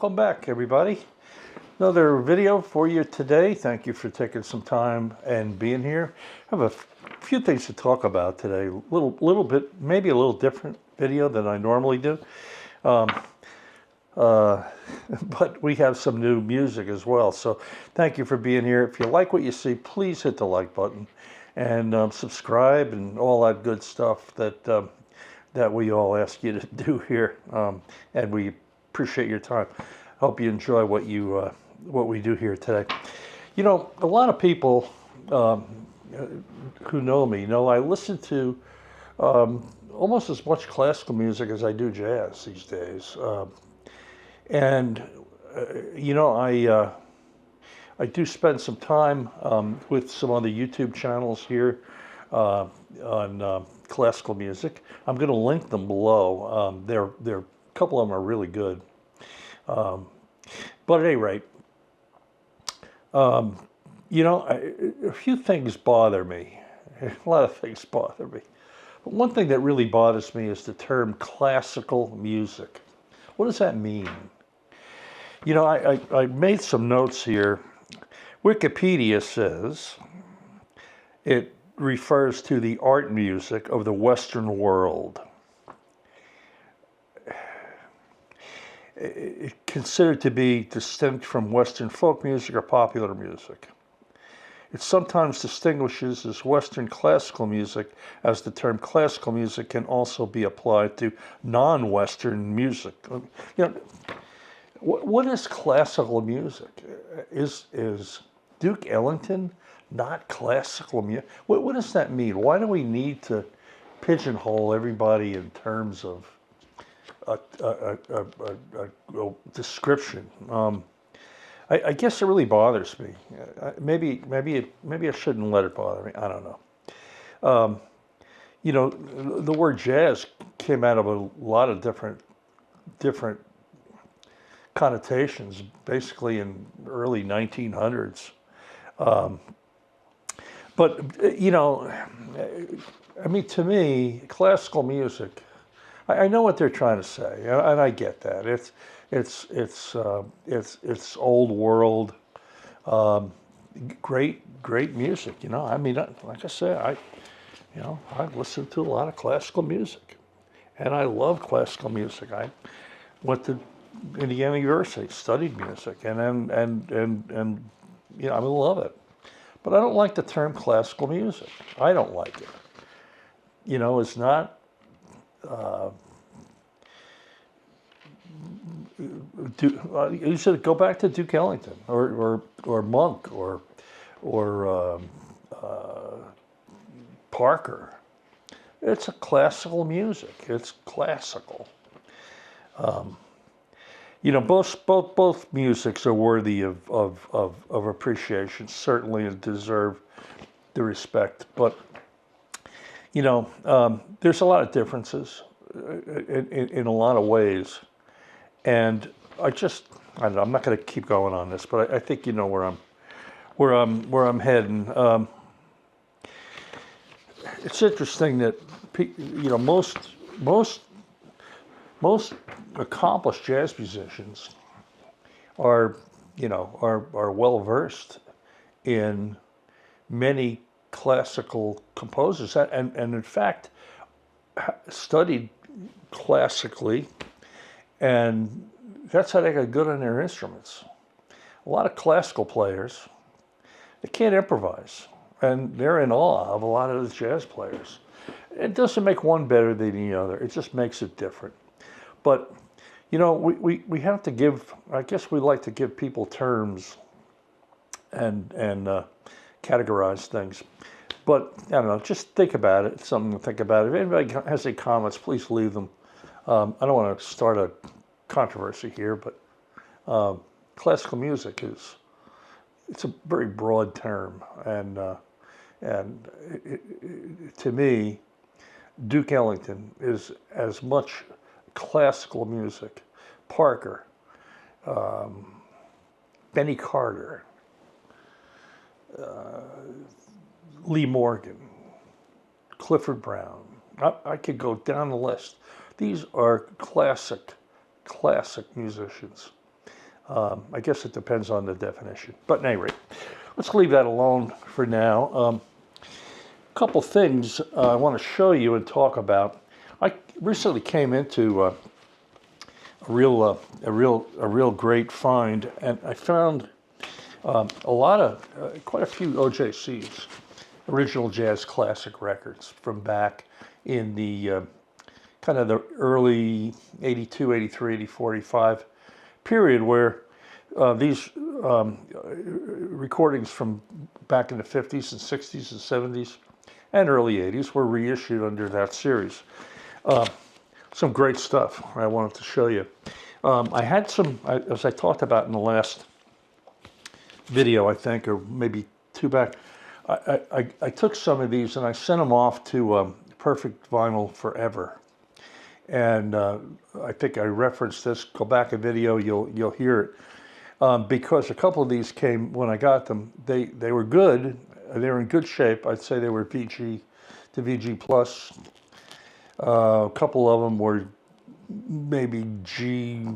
welcome back, everybody. Another video for you today. Thank you for taking some time and being here. I have a few things to talk about today. Little bit, maybe a little different video than I normally do. But we have some new music as well. So thank you for being here. If you like what you see, please hit the like button and subscribe and all that good stuff that we all ask you to do here. And we appreciate your time. Hope you enjoy what we do here today. You know, a lot of people who know me know I listen to almost as much classical music as I do jazz these days. You know, I do spend some time with some other YouTube channels here on classical music. I'm going to link them below. A couple of them are really good. But at any rate, you know, a few things bother me. A lot of things bother me. But one thing that really bothers me is the term classical music. What does that mean? You know, I made some notes here. Wikipedia says it refers to the art music of the Western world. It's considered to be distinct from Western folk music or popular music. It sometimes distinguishes as Western classical music, as the term classical music can also be applied to non-Western music. You know, what is classical music? Is Duke Ellington not classical music? What does that mean? Why do we need to pigeonhole everybody in terms of a description? I guess it really bothers me. Maybe I shouldn't let it bother me. I don't know. You know, the word jazz came out of a lot of different connotations, basically in early 1900s. But you know, I mean, to me, classical music, I know what they're trying to say, and I get that. It's old world, great music. You know, I mean, like I say, I listen to a lot of classical music, and I love classical music. I went to Indiana University, studied music, and you know, I love it. But I don't like the term classical music. I don't like it. You know, it's not. You should go back to Duke Ellington or Monk or Parker. It's a classical music. It's classical. You know, both musics are worthy of appreciation, certainly, and deserve the respect. But you know, there's a lot of differences in a lot of ways, and I don't know, I'm not going to keep going on this, but I think you know where I'm heading. It's interesting that you know most accomplished jazz musicians are well versed in many classical composers, and in fact studied classically, and that's how they got good on their instruments. A lot of classical players, they can't improvise, and they're in awe of a lot of the jazz players. It doesn't make one better than the other. It just makes it different. But you know, we have to give. I guess we like to give people terms and categorize things. But I don't know. Just think about it. It's something to think about. If anybody has any comments, please leave them. I don't want to start a controversy here, but classical music it's a very broad term, and to me, Duke Ellington is as much classical music. Parker, Benny Carter, Lee Morgan, Clifford Brown. I could go down the list. These are classic musicians. I guess it depends on the definition. But at any rate, let's leave that alone for now. A couple things I want to show you and talk about. I recently came into a real great find, and I found quite a few OJCS, original jazz classic records from back in the kind of the early 82, 83, 84, 85 period, where these recordings from back in the 50s and 60s and 70s and early 80s were reissued under that series. Some great stuff I wanted to show you. I had some, as I talked about in the last video, I think, or maybe two back, I took some of these and I sent them off to Perfect Vinyl Forever. And I think I referenced this. Go back a video, you'll hear it. Because a couple of these came when I got them. They were good. They were in good shape. I'd say they were VG to VG plus. A couple of them were maybe VG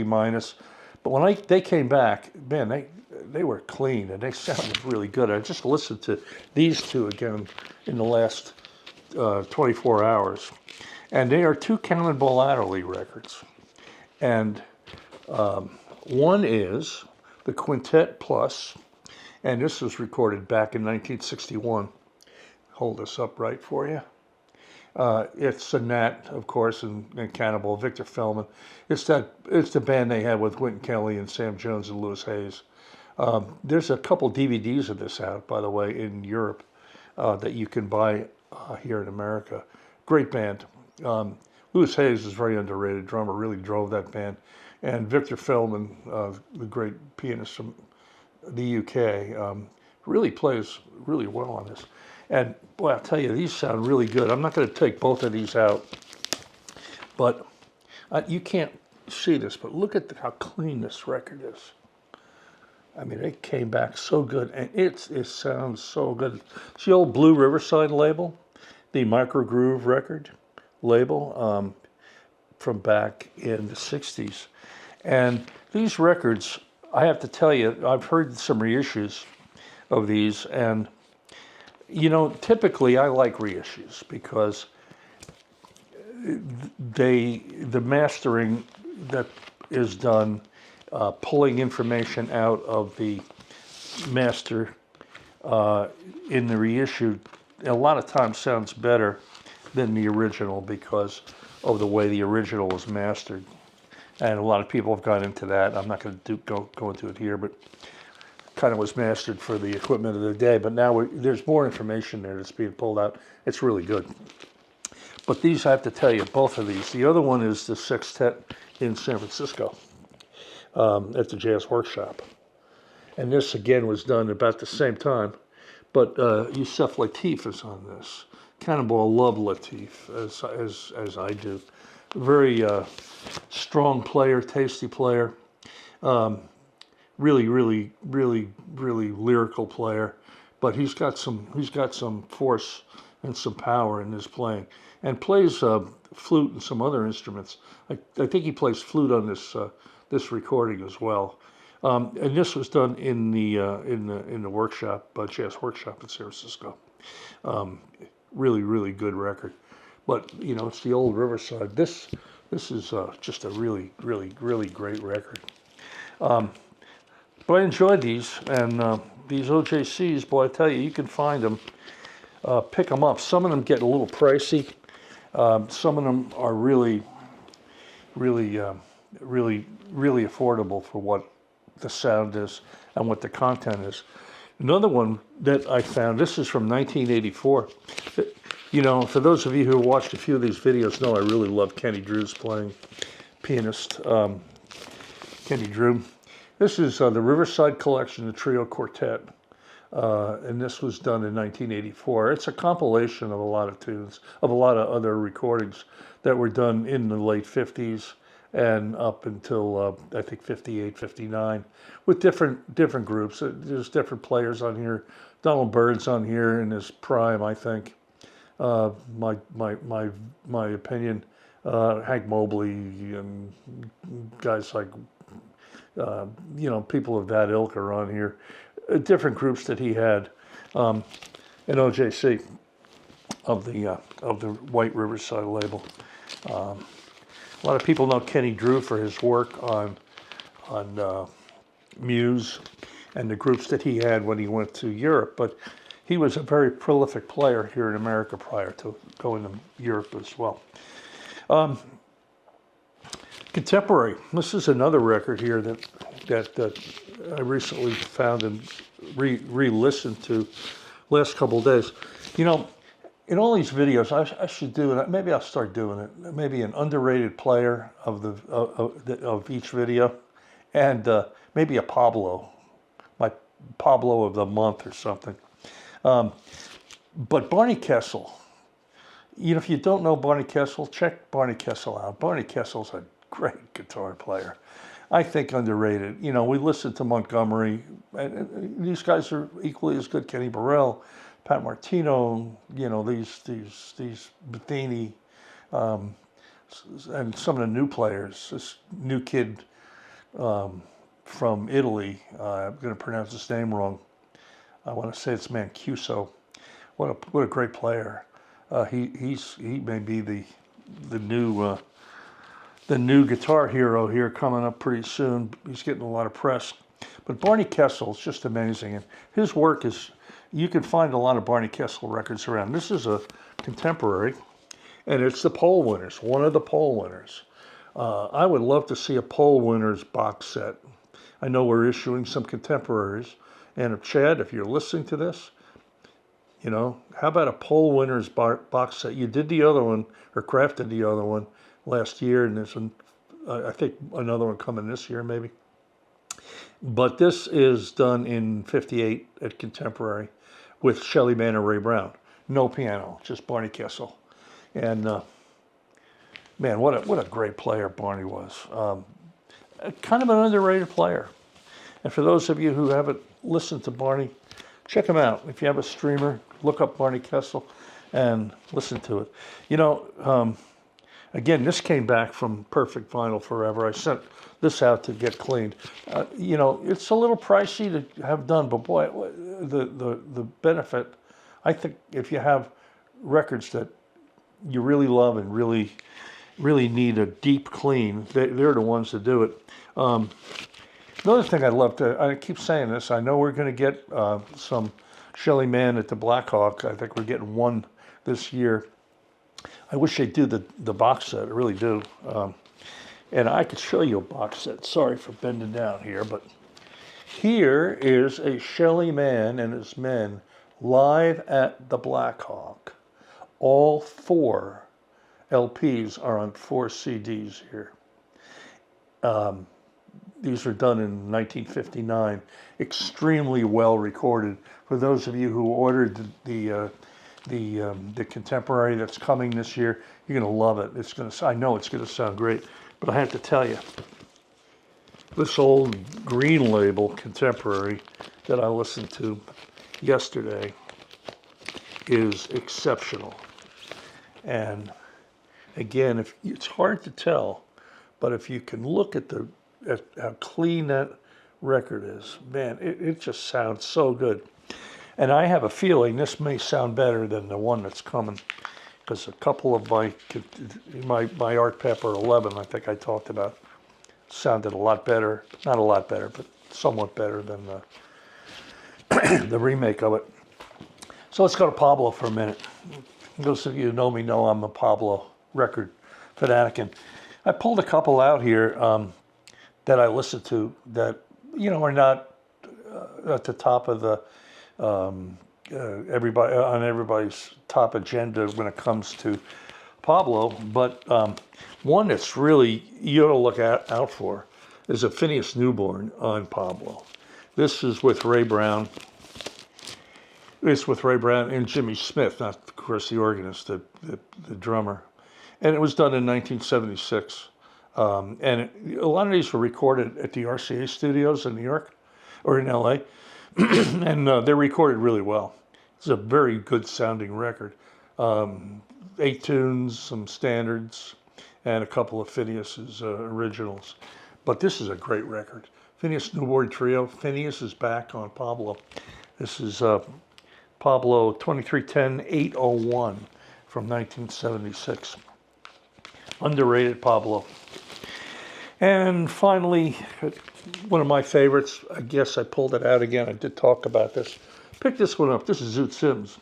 minus. But when they came back, man, they were clean and they sounded really good. I just listened to these two again in the last 24 hours. And they are two Cannonball Adderley records. And one is the Quintet Plus, and this was recorded back in 1961. Hold this up right for you. It's a Nat, of course, and Cannibal, Victor Feldman. It's the band they had with Wynton Kelly and Sam Jones and Louis Hayes. There's a couple DVDs of this out, by the way, in Europe that you can buy here in America. Great band. Louis Hayes is very underrated drummer, really drove that band. And Victor Feldman, the great pianist from the UK, really plays really well on this. And boy, I'll tell you, these sound really good. I'm not going to take both of these out, but you can't see this, but look at how clean this record is. I mean, it came back so good, and it sounds so good. It's the old Blue Riverside label, the Micro Groove record label from back in the 60s. And these records, I have to tell you, I've heard some reissues of these, and you know, typically I like reissues because the mastering that is done, pulling information out of the master in the reissue, a lot of times sounds better than the original because of the way the original was mastered. And a lot of people have gone into that. I'm not going to go into it here, but kind of was mastered for the equipment of the day. But now there's more information there that's being pulled out. It's really good. But these, I have to tell you, both of these. The other one is the sextet in San Francisco at the Jazz Workshop. And this, again, was done about the same time. But Yusef Lateef is on this. Cannonball love Lateef, as I do. Very strong player, tasty player. Really lyrical player. But he's got some force and some power in his playing, and plays flute and some other instruments. I think he plays flute on this recording as well. And this was done in the workshop, Jazz Workshop in San Francisco. Really good record. But you know, it's the old Riverside. This is just a really great record. But I enjoyed these, and these OJCs, boy, I tell you, you can find them. Pick them up. Some of them get a little pricey. Some of them are really affordable for what the sound is and what the content is. Another one that I found, this is from 1984. You know, for those of you who watched a few of these videos know I really love Kenny Drew's playing, pianist Kenny Drew. This is the Riverside Collection, the Trio Quartet, and this was done in 1984. It's a compilation of a lot of tunes, of a lot of other recordings that were done in the late 50s and up until, I think, 58, 59, with different groups. There's different players on here. Donald Byrd's on here in his prime, I think. My opinion. Hank Mobley and guys like, people of that ilk are on here. Different groups that he had in OJC of the White Riverside label. A lot of people know Kenny Drew for his work on Muse and the groups that he had when he went to Europe, but he was a very prolific player here in America prior to going to Europe as well. Contemporary. This is another record here that I recently found and re-listened to last couple of days. You know, in all these videos, I should do it. Maybe I'll start doing it. Maybe an underrated player of each video, and maybe a Pablo, my Pablo of the month or something. But Barney Kessel. You know, if you don't know Barney Kessel, check Barney Kessel out. Barney Kessel's a great guitar player. I think underrated. You know, we listened to Montgomery, and these guys are equally as good. Kenny Burrell, Pat Martino, you know, these Bethany, and some of the new players. This new kid from Italy, I'm going to pronounce his name wrong. I want to say it's Mancuso. What a great player. He may be the new guitar hero here coming up pretty soon. He's getting a lot of press. But Barney Kessel is just amazing, and his work is, you can find a lot of Barney Kessel records around. This is a contemporary, and it's the poll winners, one of the poll winners. I would love to see a poll winners box set. I know we're issuing some contemporaries, and if Chad, if you're listening to this, you know, how about a poll winners box set? You did the other one, or crafted the other one last year, and there's I think another one coming this year maybe. But this is done in '58 at Contemporary with Shelly Manne and Ray Brown. No piano, just Barney Kessel. And man, what a great player Barney was. Kind of an underrated player. And for those of you who haven't listened to Barney, check him out. If you have a streamer, look up Barney Kessel and listen to it. You know, again, this came back from Perfect Vinyl Forever. I sent this out to get cleaned. You know, it's a little pricey to have done, but boy, the benefit, I think if you have records that you really love and really need a deep clean, they're the ones to do it. Another thing I'd love to, I keep saying this, I know we're going to get some Shelly Manne at the Blackhawk. I think we're getting one this year. I wish they'd do the box set, I really do. And I could show you a box set. Sorry for bending down here, but here is a Shelly Manne and his men live at the Blackhawk. All 4 LPs are on 4 CDs here. These were done in 1959. Extremely well recorded. For those of you who ordered the Contemporary that's coming this year, you're going to love it. I know it's going to sound great, but I have to tell you, this old green label Contemporary that I listened to yesterday is exceptional. And again, it's hard to tell, but if you can look at how clean that record is, man, it just sounds so good. And I have a feeling this may sound better than the one that's coming, because a couple of my Art Pepper 11, I think I talked about, sounded a lot better. Not a lot better, but somewhat better than the remake of it. So let's go to Pablo for a minute. Those of you who know me know I'm a Pablo record fanatic, and I pulled a couple out here that I listened to that, you know, are not at the top of the everybody's top agenda when it comes to Pablo, but one that's really you ought to look out for is a Phineas Newborn on Pablo. This is with Ray Brown. It's with Ray Brown and Jimmy Smith, not of course the organist, the drummer, and it was done in 1976. And a lot of these were recorded at the RCA studios in New York or in LA, and they're recorded really well. It's a very good sounding record. 8 tunes, some standards, and a couple of Phineas's originals. But this is a great record. Phineas Newborn Trio. Phineas is back on Pablo. This is Pablo 2310-801 from 1976. Underrated Pablo. And finally, one of my favorites, I guess I pulled it out again. I did talk about this. Pick this one up. This is Zoot Sims,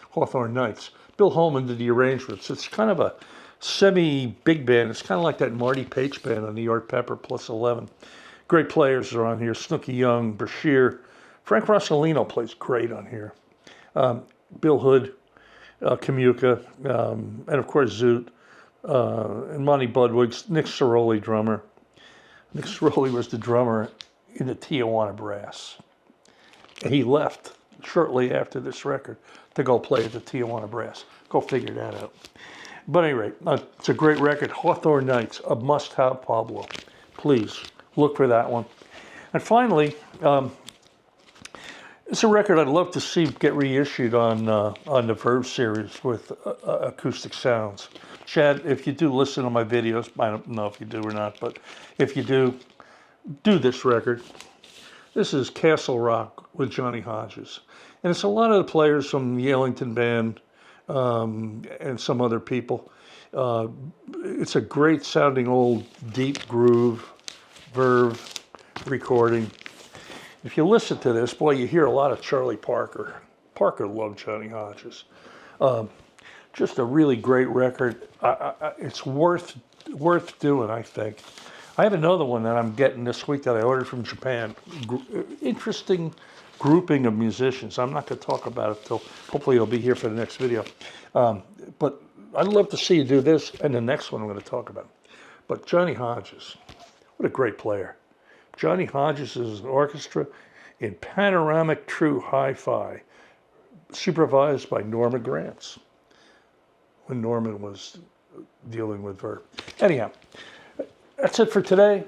Hawthorne Nights. Bill Holman did the arrangements. It's kind of a semi-big band. It's kind of like that Marty Paich band on New York Pepper plus 11. Great players are on here. Snooky Young, Brashear. Frank Rossellino plays great on here. Bill Hood, Kamuka, and of course Zoot, and Monty Budwig, Nick Ceroli, drummer. Nick Ceroli was the drummer in the Tijuana Brass. And he left shortly after this record to go play at the Tijuana Brass. Go figure that out. But at any rate, it's a great record. Hawthorne Nights, a must-have Pablo. Please look for that one. And finally, it's a record I'd love to see get reissued on the Verve series with acoustic sounds. Chad, if you do listen to my videos, I don't know if you do or not, but if you do this record. This is Castle Rock with Johnny Hodges. And it's a lot of the players from the Ellington Band and some other people. It's a great sounding old deep groove Verve recording. If you listen to this, boy, you hear a lot of Charlie Parker. Parker loved Johnny Hodges. Just a really great record. It's worth doing, I think. I have another one that I'm getting this week that I ordered from Japan. Interesting grouping of musicians. I'm not going to talk about it till hopefully it'll be here for the next video. But I'd love to see you do this and the next one I'm going to talk about. But Johnny Hodges, what a great player. Johnny Hodges is an orchestra in panoramic true hi-fi, supervised by Norman Granz, when Norman was dealing with Verve. Anyhow, that's it for today.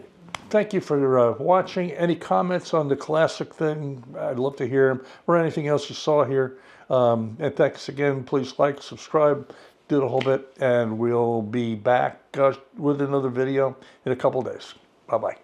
Thank you for watching. Any comments on the classic thing? I'd love to hear them, or anything else you saw here. And thanks again. Please like, subscribe, do the whole bit, and we'll be back with another video in a couple days. Bye-bye.